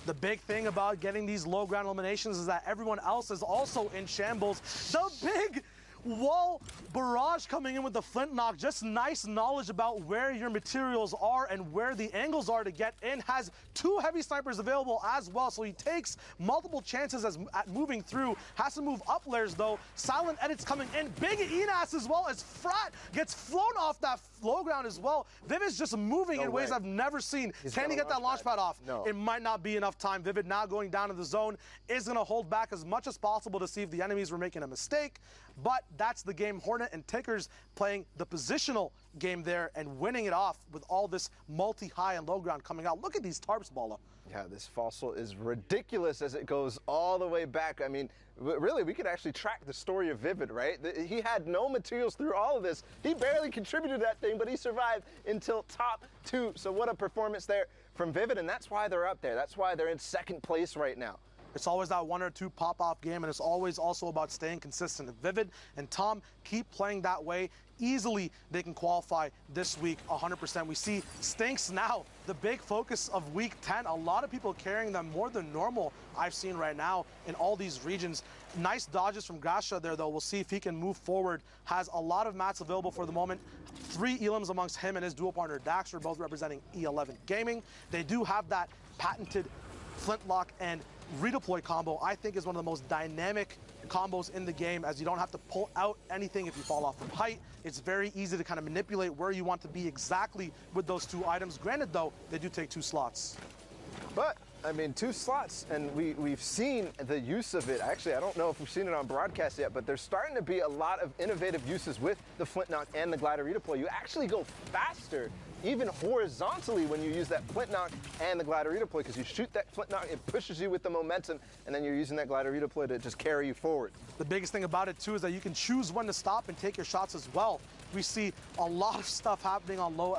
S5: The big thing about getting these low ground eliminations is that everyone else is also in shambles. The big wall barrage coming in with the flint knock. Just nice knowledge about where your materials are and where the angles are to get in. Has 2 heavy snipers available as well, so he takes multiple chances at moving through. Has to move up layers though. Silent edits coming in. Big Enas as well as Frat gets flown off that low ground as well. Vivid's just moving in ways I've never seen. Can he get that launch pad off?
S4: No.
S5: It might not be enough time. Vivid now going down to the zone is going to hold back as much as possible to see if the enemies were making a mistake. But that's the game. Hornet and Tickers playing the positional game there and winning it off with all this multi-high and low ground coming out. Look at these tarps, Bala.
S4: Yeah, this fossil is ridiculous as it goes all the way back. I mean, really, we could actually track the story of Vivid, right? He had no materials through all of this. He barely contributed to that thing, but he survived until top 2. So what a performance there from Vivid, and that's why they're up there. That's why they're in 2nd place right now.
S5: It's always that 1 or 2 pop-off game, and it's always also about staying consistent. If Vivid and Tom keep playing that way, easily they can qualify this week 100%. We see Stinks now, the big focus of week 10. A lot of people carrying them more than normal I've seen right now in all these regions. Nice dodges from Grasha there, though. We'll see if he can move forward. Has a lot of mats available for the moment. 3 elims amongst him and his dual partner Daxter, both representing E11 Gaming. They do have that patented flintlock and redeploy combo. I think is one of the most dynamic combos in the game, as you don't have to pull out anything if you fall off from height. It's very easy to kind of manipulate where you want to be exactly with those 2 items. Granted though, they do take 2 slots.
S4: But I mean, 2 slots, and we've seen the use of it. Actually, I don't know if we've seen it on broadcast yet, but there's starting to be a lot of innovative uses with the flint knock and the glider redeploy. You actually go faster, even horizontally, when you use that flint knock and the glider redeploy, because you shoot that flint knock, it pushes you with the momentum, and then you're using that glider redeploy to just carry you forward.
S5: The biggest thing about it too is that you can choose when to stop and take your shots as well. We see a lot of stuff happening on low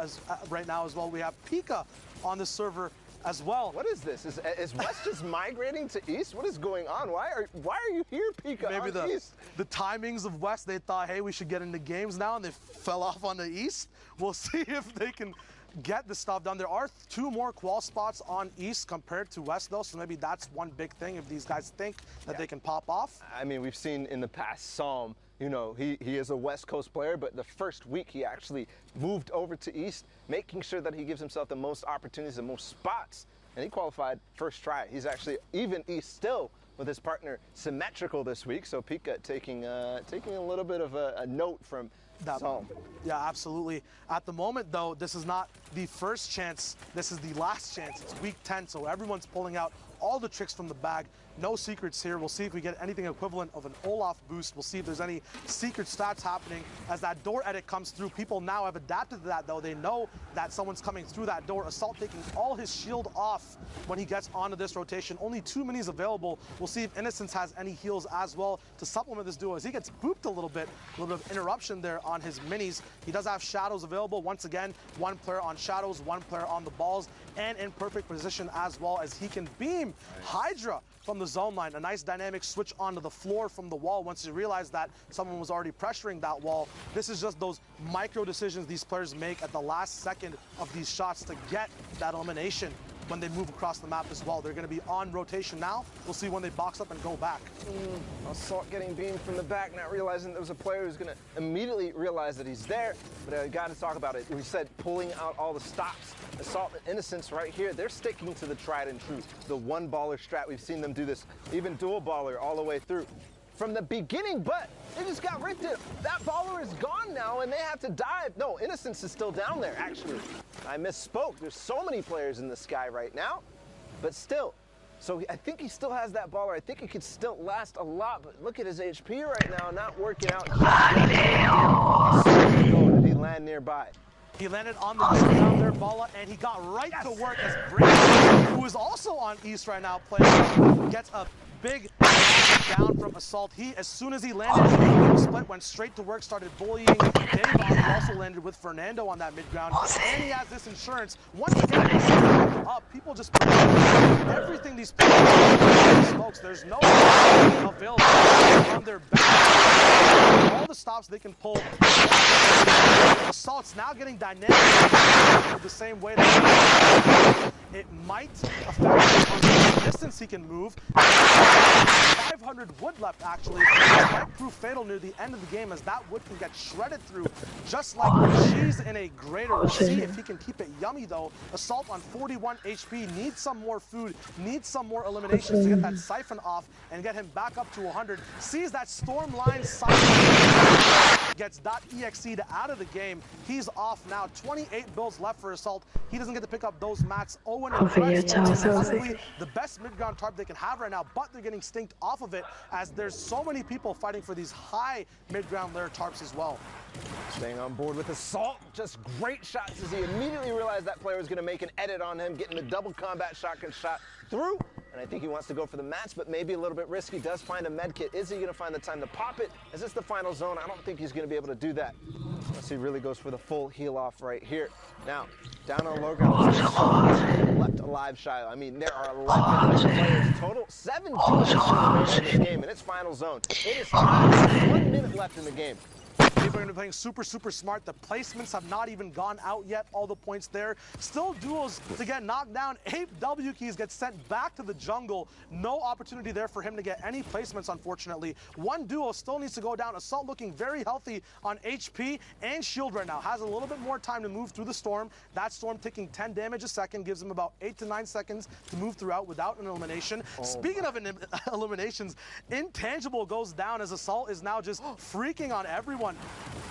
S5: right now as well. We have Pika on the server as well.
S4: What is this? Is West just migrating to East? What is going on? Why are you here, Pika,
S5: Maybe
S4: on East?
S5: the timings of West, they thought, hey, we should get into games now, and they fell off on the East. We'll see if they can get the stuff done. There are 2 more qual spots on East compared to West, though, so maybe that's one big thing if these guys think that they can pop off.
S4: I mean, we've seen in the past Psalm, you know, he is a West Coast player, but the first week he actually moved over to East, making sure that he gives himself the most opportunities, the most spots, and he qualified first try. He's actually even East still with his partner symmetrical this week, so Pika taking a little bit of a note from Psalm.
S5: Yeah, absolutely. At the moment, though, this is not the first chance. This is the last chance. It's week 10, so everyone's pulling out all the tricks from the bag. No secrets here. We'll see if we get anything equivalent of an Olaf boost. We'll see if there's any secret stats happening as that door edit comes through. People now have adapted to that, though. They know that someone's coming through that door. Assault taking all his shield off when he gets onto this rotation. Only 2 minis available. We'll see if Innocence has any heals as well to supplement this duo as he gets booped a little bit of interruption there on his minis. He does have shadows available. Once again, 1 player on shadows, 1 player on the balls, and in perfect position as well as he can beam Hydra from the zone line. A nice dynamic switch onto the floor from the wall once you realize that someone was already pressuring that wall. This is just those micro decisions these players make at the last second of these shots to get that elimination when they move across the map as well. They're going to be on rotation now. We'll see when they box up and go back.
S4: Assault getting beamed from the back, not realizing there was a player who's going to immediately realize that he's there. But I got to talk about it. We said pulling out all the stops. Assault and Innocence right here, they're sticking to the tried and true, the 1 baller strat. We've seen them do this, even dual baller all the way through from the beginning, but they just got ripped in. That baller is gone now, and they have to dive. No, Innocence is still down there, actually. I misspoke. There's so many players in the sky right now, but still. So I think he still has that baller. I think it could still last a lot, but look at his HP right now, not working out. Did he land nearby?
S5: He landed on the ground there, Bala, and he got right to work as Brandon, who is also on East right now playing, gets a big down from Assault. He, as soon as he landed, split, went straight to work, started bullying Davon, who also landed with Fernando on that mid-ground. And he has this insurance. Once again, up, people just put everything these players smokes. There's no available on their back. All the stops they can pull. Assault's now getting dynamic the same way that it might affect on the distance he can move. 500 wood left, actually. Strike-proof fatal near the end of the game as that wood can get shredded through, just like cheese in a grater. We'll see if he can keep it yummy, though. Assault on 41 HP, needs some more food, needs some more eliminations to get that siphon off and get him back up to 100. Sees that storm line siphon, gets .exe'd out of the game. He's off now. 28 builds left for Assault. He doesn't get to pick up those mats. Owen and Fred, possibly the best mid-ground tarp they can have right now, but they're getting stinked off of it as there's so many people fighting for these high mid-ground layer tarps as well.
S4: Staying on board with Assault, just great shots as he immediately realized that player was going to make an edit on him, getting the double combat shotgun shot through. And I think he wants to go for the match, but maybe a little bit risky. Does find a med kit. Is he going to find the time to pop it? Is this the final zone? I don't think he's going to be able to do that. Unless he really goes for the full heal off right here. Now, down on low ground, left alive shy. I mean, there are 11 players total, 17 in this game, and it's final zone. It is time. 1 minute left in the game.
S5: People are going to be playing super, super smart. The placements have not even gone out yet. All the points there. Still duels to get knocked down. 8 W keys get sent back to the jungle. No opportunity there for him to get any placements, unfortunately. 1 duo still needs to go down. Assault looking very healthy on HP and shield right now. Has a little bit more time to move through the storm. That storm taking 10 damage a second. Gives him about 8 to 9 seconds to move throughout without an elimination. Speaking of eliminations, Intangible goes down as Assault is now just freaking on everyone.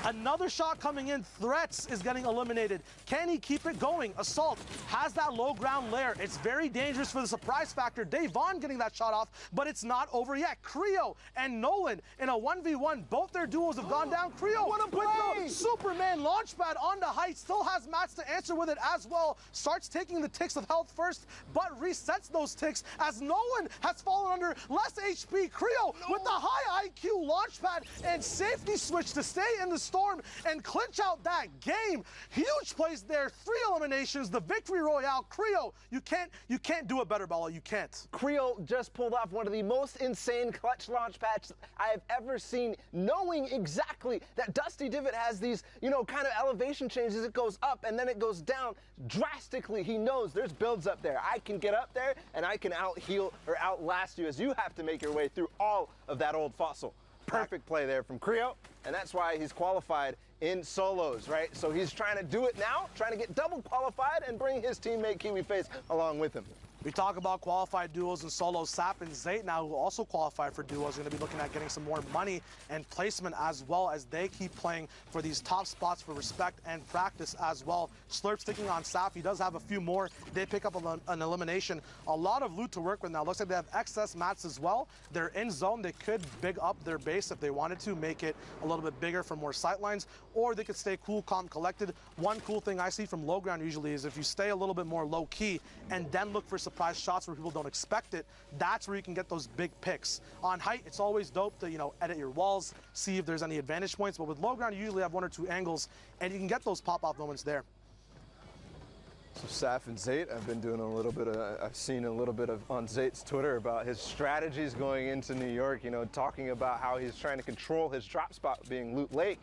S5: Another shot coming in. Threats is getting eliminated. Can he keep it going? Assault has that low ground lair. It's very dangerous for the surprise factor. Davon getting that shot off, but it's not over yet. Creo and Nolan in a 1v1. Both their duos have gone down. Creo with the Superman launchpad on the height. Still has mats to answer with it as well. Starts taking the ticks of health first, but resets those ticks as Nolan has fallen under less HP. Creo with the high IQ launchpad and safety switch to stay in the storm and clinch out that game. Huge plays there, 3 eliminations, the victory royale. Creo, you can't do it better, Bella. You can't.
S4: Creo just pulled off one of the most insane clutch launch pads I have ever seen, knowing exactly that Dusty Divot has these, you know, kind of elevation changes. It goes up and then it goes down drastically. He knows there's builds up there. I can get up there and I can out-heal or outlast you as you have to make your way through all of that old fossil. Perfect play there from Creo, and that's why he's qualified in solos, right? So he's trying to do it now, trying to get double qualified and bring his teammate Kiwi Face along with him.
S5: We talk about qualified duos and solos. Sap and Zayt now, who also qualified for duos, are going to be looking at getting some more money and placement as well as they keep playing for these top spots for respect and practice as well. Slurp sticking on Sap. He does have a few more. They pick up an elimination. A lot of loot to work with now. Looks like they have excess mats as well. They're in zone. They could big up their base if they wanted to, make it a little bit bigger for more sightlines, or they could stay cool, calm, collected. One cool thing I see from low ground usually is if you stay a little bit more low key and then look for surprise shots where people don't expect it, that's where you can get those big picks. On height, it's always dope to, you know, edit your walls, see if there's any advantage points, but with low ground, you usually have 1 or 2 angles, and you can get those pop-off moments there.
S4: So Saf and Zayt, I've been doing a little bit of, I've seen a little bit of on Zayt's Twitter about his strategies going into New York, you know, talking about how he's trying to control his drop spot being Loot Lake.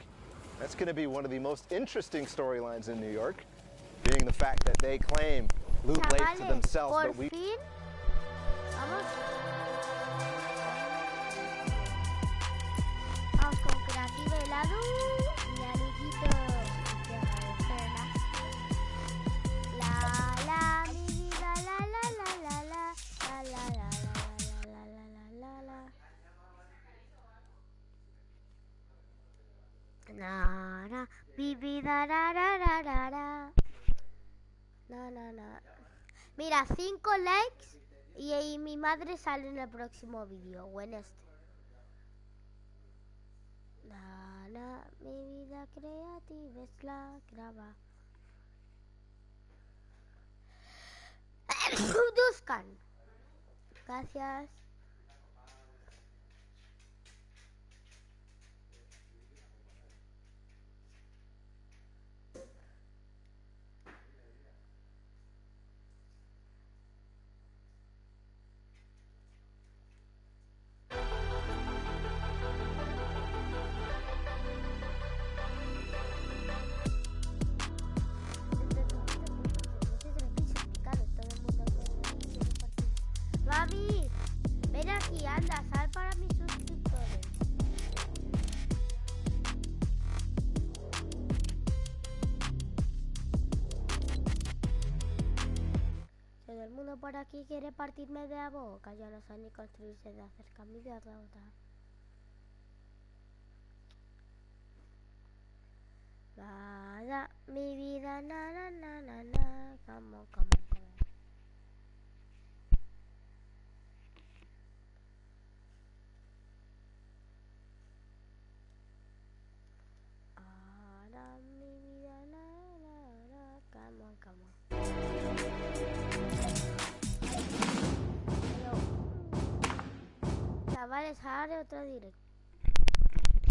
S4: That's going to be one of the most interesting storylines in New York, being the fact that they claim Loot Lake to themselves, but we...
S1: Fin. Vamos. Vamos con creativo helado y amiguito. La mi vida la na, mi vida na. Mira, 5 likes y ahí mi madre sale en el próximo vídeo o en este. Mi vida creativa es la grava. Duscan. Gracias. Babi, ven aquí, anda, sal para mis suscriptores. Todo el mundo por aquí quiere partirme de la boca, ya no sabe ni construirse de acerca mi de otra. Nada, mi vida, na, come on. Come on. Chavales, haré otro directo.